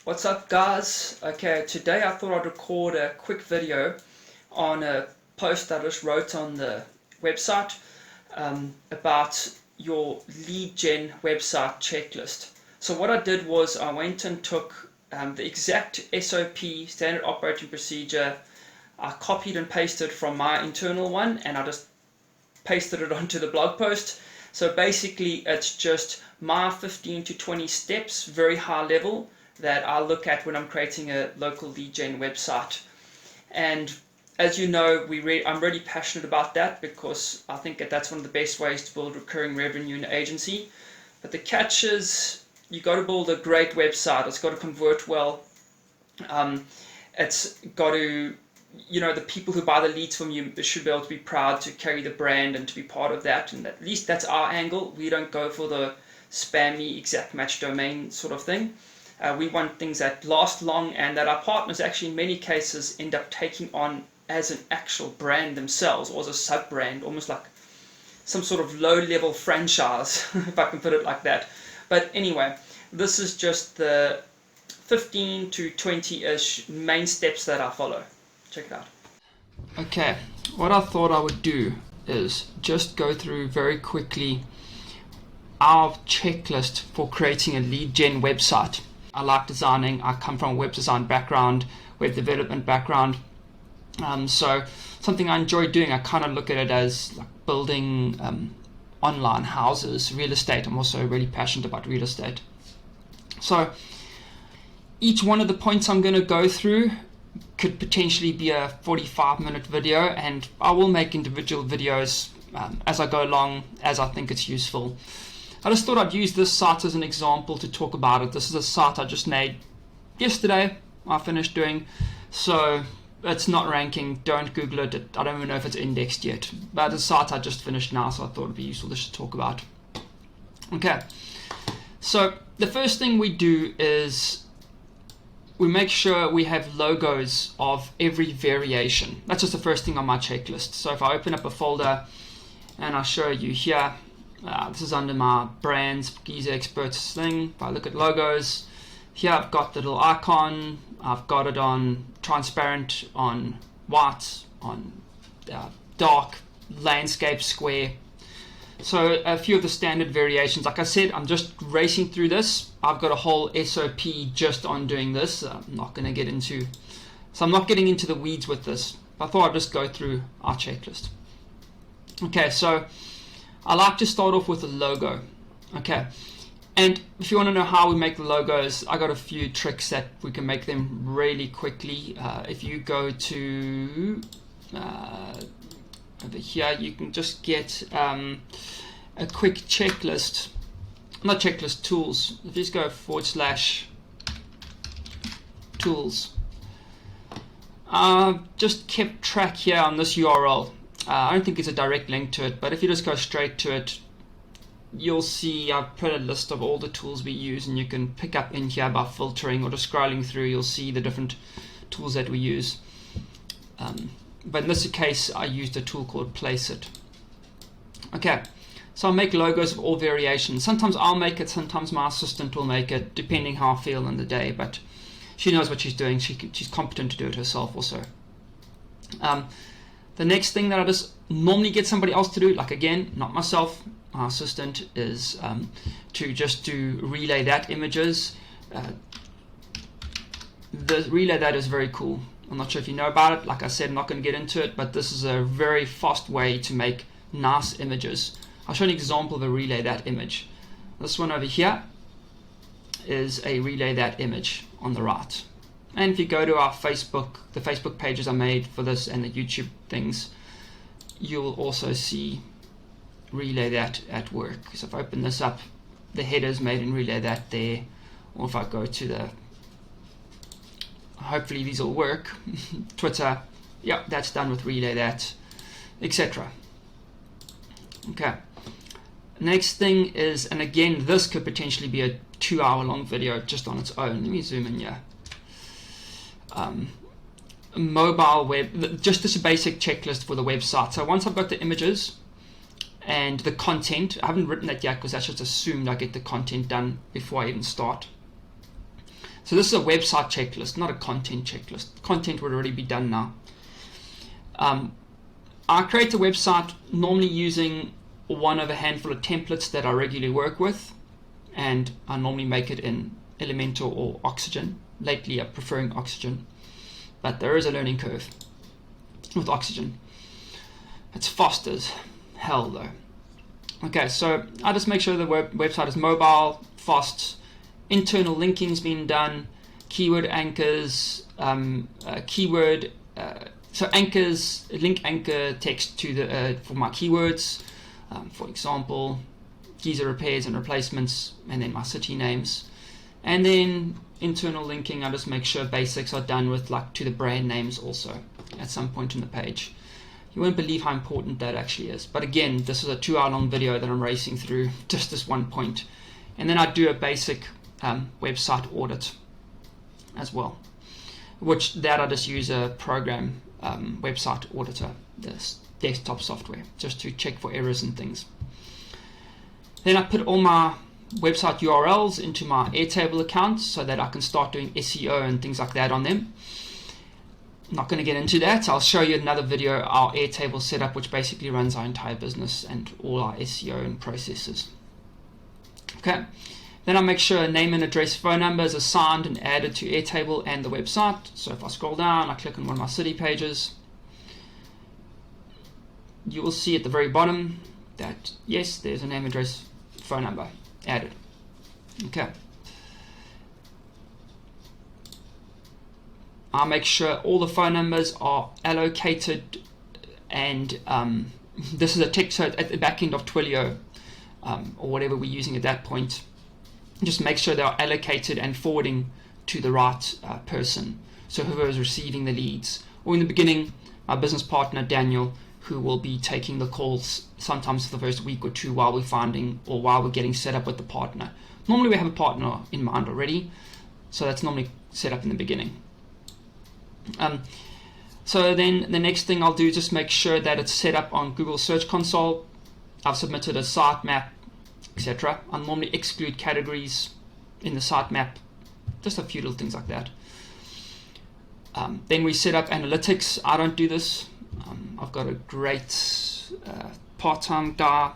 What's up, guys? Okay, today I thought I'd record a quick video on a post I just wrote on the website about your lead gen website checklist. So what I did was I went and took the exact SOP, standard operating procedure. I copied and pasted from my internal one, and I just pasted it onto the blog post. So basically it's just my 15 to 20 steps, very high level, that I look at when I'm creating a local lead gen website. And as you know, I'm really passionate about that because I think that's one of the best ways to build recurring revenue in an agency. But the catch is you got to build a great website. It's got to convert well. It's got to, the people who buy the leads from you should be able to be proud to carry the brand and to be part of that. And at least that's our angle. We don't go for the spammy exact match domain sort of thing. We want things that last long and that our partners actually in many cases end up taking on as an actual brand themselves, or as a sub-brand, almost like some sort of low-level franchise, if I can put it like that. But anyway, this is just the 15 to 20-ish main steps that I follow. Check it out. Okay, what I thought I would do is just go through very quickly our checklist for creating a lead gen website. I like designing. I come from a web design background, web development background. So something I enjoy doing, I kind of look at it as like building online houses, real estate. I'm also really passionate about real estate. So each one of the points I'm going to go through could potentially be a 45-minute video, and I will make individual videos as I go along, as I think it's useful. I just thought I'd use this site as an example to talk about it. This is a site I just made yesterday. I finished doing, so it's not ranking. Don't Google it. I don't even know if it's indexed yet. But it's a site I just finished now, so I thought it'd be useful just to talk about. Okay, so the first thing we do is we make sure we have logos of every variation. That's just the first thing on my checklist. So if I open up a folder and I show you here, this is under my brands, Giza Experts thing. If I look at logos, here I've got the little icon. I've got it on transparent, on white, on dark, landscape, square. So a few of the standard variations. Like I said, I'm just racing through this. I've got a whole SOP just on doing this. I'm not getting into the weeds with this. I thought I'd just go through our checklist. Okay, so I like to start off with a logo. Okay, and if you want to know how we make the logos, I got a few tricks that we can make them really quickly. If you go to over here, you can just get a quick checklist, not checklist, tools. If you just go /tools, just kept track here on this URL. I don't think it's a direct link to it, but if you just go straight to it, you'll see I've put a list of all the tools we use, and you can pick up in here by filtering or just scrolling through. You'll see the different tools that we use. But in this case, I used a tool called Placeit. Okay, so I'll make logos of all variations. Sometimes I'll make it, sometimes my assistant will make it, depending how I feel in the day, but she knows what she's doing. She's competent to do it herself also. The next thing that I just normally get somebody else to do, like again, not myself, my assistant, is to just do relay that images. The relay that is very cool. I'm not sure if you know about it. Like I said, I'm not going to get into it, but this is a very fast way to make nice images. I'll show you an example of a relay that image. This one over here is a relay that image on the right. And if you go to our Facebook, the Facebook pages I made for this and the YouTube things, you'll also see relay that at work. So if I open this up, the header's made in relay that there. Or if I go to the, hopefully these will work, Twitter, yeah, that's done with relay that, etc. Okay. Next thing is, and again, this could potentially be a 2-hour long video just on its own. Let me zoom in here. Mobile web, just this basic checklist for the website. So once I've got the images and the content, I haven't written that yet because that's just assumed I get the content done before I even start. So this is a website checklist, not a content checklist. Content would already be done now. I create a website normally using one of a handful of templates that I regularly work with, and I normally make it in Elementor or Oxygen. Lately I'm preferring Oxygen, but there is a learning curve with Oxygen. It's fast as hell though. Okay, so I just make sure the website is mobile, fast, internal linking's been done, keyword anchors, so anchors, link anchor text to the for my keywords, for example, geyser repairs and replacements, and then my city names. And then internal linking, I just make sure basics are done with, like, to the brand names also at some point in the page. You won't believe how important that actually is. But again, this is a 2-hour long video that I'm racing through just this one point. And then I do a basic website audit as well, which I just use a program, website auditor, this desktop software, just to check for errors and things. Then I put all my website URLs into my Airtable account so that I can start doing SEO and things like that on them. I'm not going to get into that. I'll show you another video, our Airtable setup, which basically runs our entire business and all our SEO and processes. Okay. Then I make sure name and address, phone number is assigned and added to Airtable and the website. So if I scroll down, I click on one of my city pages, you will see at the very bottom that yes, there's a name, address, phone number added. Okay. I'll make sure all the phone numbers are allocated, and this is a text, so at the back end of Twilio or whatever we're using at that point. Just make sure they are allocated and forwarding to the right person. So whoever is receiving the leads, or in the beginning, my business partner Daniel, who will be taking the calls sometimes for the first week or two while we're finding or while we're getting set up with the partner. Normally we have a partner in mind already, so that's normally set up in the beginning. So then the next thing I'll do is just make sure that it's set up on Google Search Console. I've submitted a sitemap, etc. I'll normally exclude categories in the sitemap, just a few little things like that. Then we set up analytics. I don't do this. I've got a great part-time guy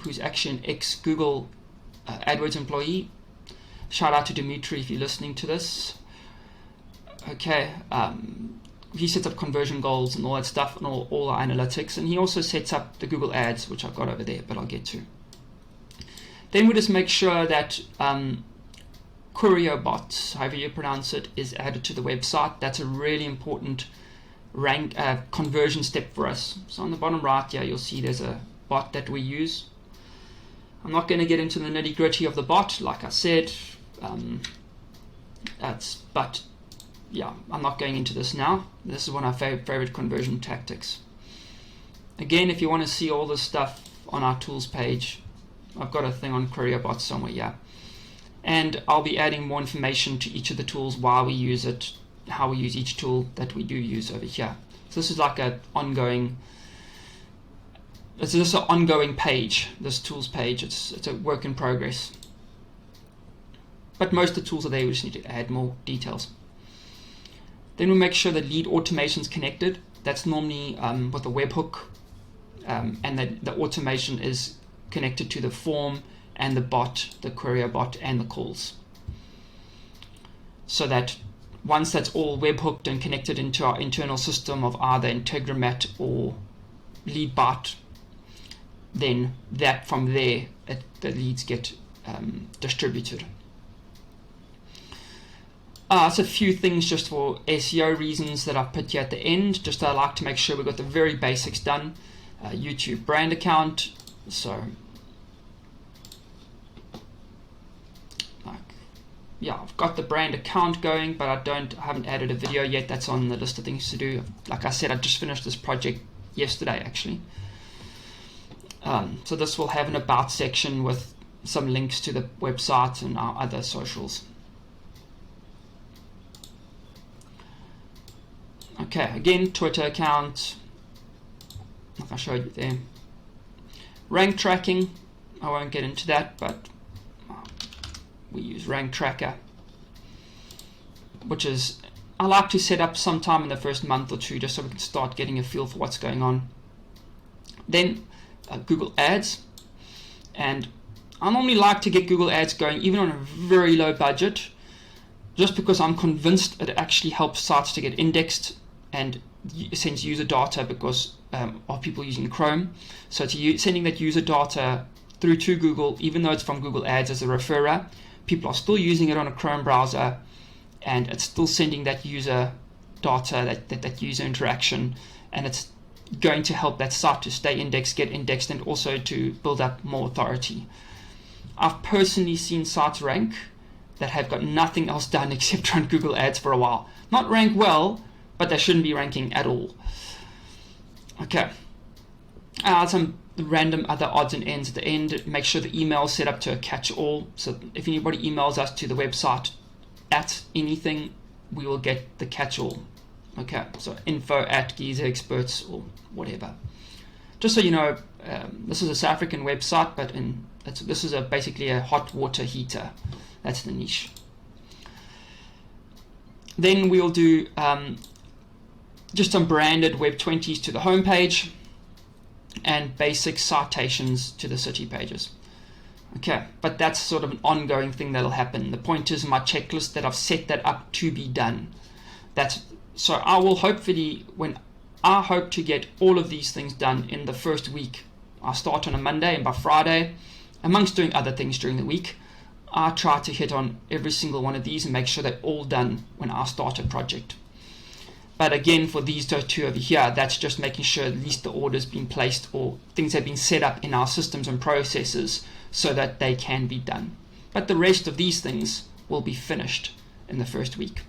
who's actually an ex-Google AdWords employee. Shout out to Dimitri if you're listening to this. Okay, he sets up conversion goals and all that stuff and all our analytics, and he also sets up the Google Ads, which I've got over there, but I'll get to. Then we just make sure that QuerioBot, however you pronounce it, is added to the website. That's a really important conversion step for us. So on the bottom right here, you'll see there's a bot that we use. I'm not going to get into the nitty gritty of the bot, like I said. But yeah, I'm not going into this now. This is one of our favorite conversion tactics. Again, if you want to see all this stuff on our tools page, I've got a thing on QuerioBot somewhere, yeah. And I'll be adding more information to each of the tools, why we use it, how we use each tool that we do use over here. So this is like an ongoing, it's just an ongoing page, this tools page. It's a work in progress. But most of the tools are there, we just need to add more details. Then we make sure that lead automation is connected. That's normally with a webhook, and that the automation is connected to the form and the bot, the QuerioBot, and the calls. So that once that's all webhooked and connected into our internal system of either Integromat or LeadBot, then that from there, the leads get distributed. It's a few things just for SEO reasons that I've put here at the end. Just I like to make sure we've got the very basics done. YouTube brand account. So, yeah, I've got the brand account going, but I haven't added a video yet. That's on the list of things to do. Like I said, I just finished this project yesterday, actually. So this will have an about section with some links to the website and our other socials. Okay, again, Twitter account, like I showed you there. Rank tracking, I won't get into that, but we use Rank Tracker. which is I like to set up sometime in the first month or two just so we can start getting a feel for what's going on. Then Google Ads, and I normally like to get Google Ads going even on a very low budget, just because I'm convinced it actually helps sites to get indexed and sends user data because of people using Chrome. So it's sending that user data through to Google, even though it's from Google Ads as a referrer. People are still using it on a Chrome browser, and it's still sending that user data, that user interaction, and it's going to help that site to stay indexed, get indexed, and also to build up more authority. I've personally seen sites rank that have got nothing else done except run Google Ads for a while. Not rank well, but they shouldn't be ranking at all. Okay. Some random other odds and ends at the end. Make sure the email is set up to a catch-all. So if anybody emails us to the website at anything, we will get the catch-all. Okay, so info@GizaExperts or whatever. Just so you know, this is a South African website, but this is basically a hot water heater. That's the niche. Then we'll do just some branded Web 20s to the homepage and basic citations to the city pages. Okay, but that's sort of an ongoing thing that'll happen. The point is my checklist that I've set that up to be done. So I will hopefully, when I hope to get all of these things done in the first week. I start on a Monday, and by Friday, amongst doing other things during the week, I try to hit on every single one of these and make sure they're all done when I start a project. But again, for these two over here, that's just making sure at least the order's been placed or things have been set up in our systems and processes so that they can be done. But the rest of these things will be finished in the first week.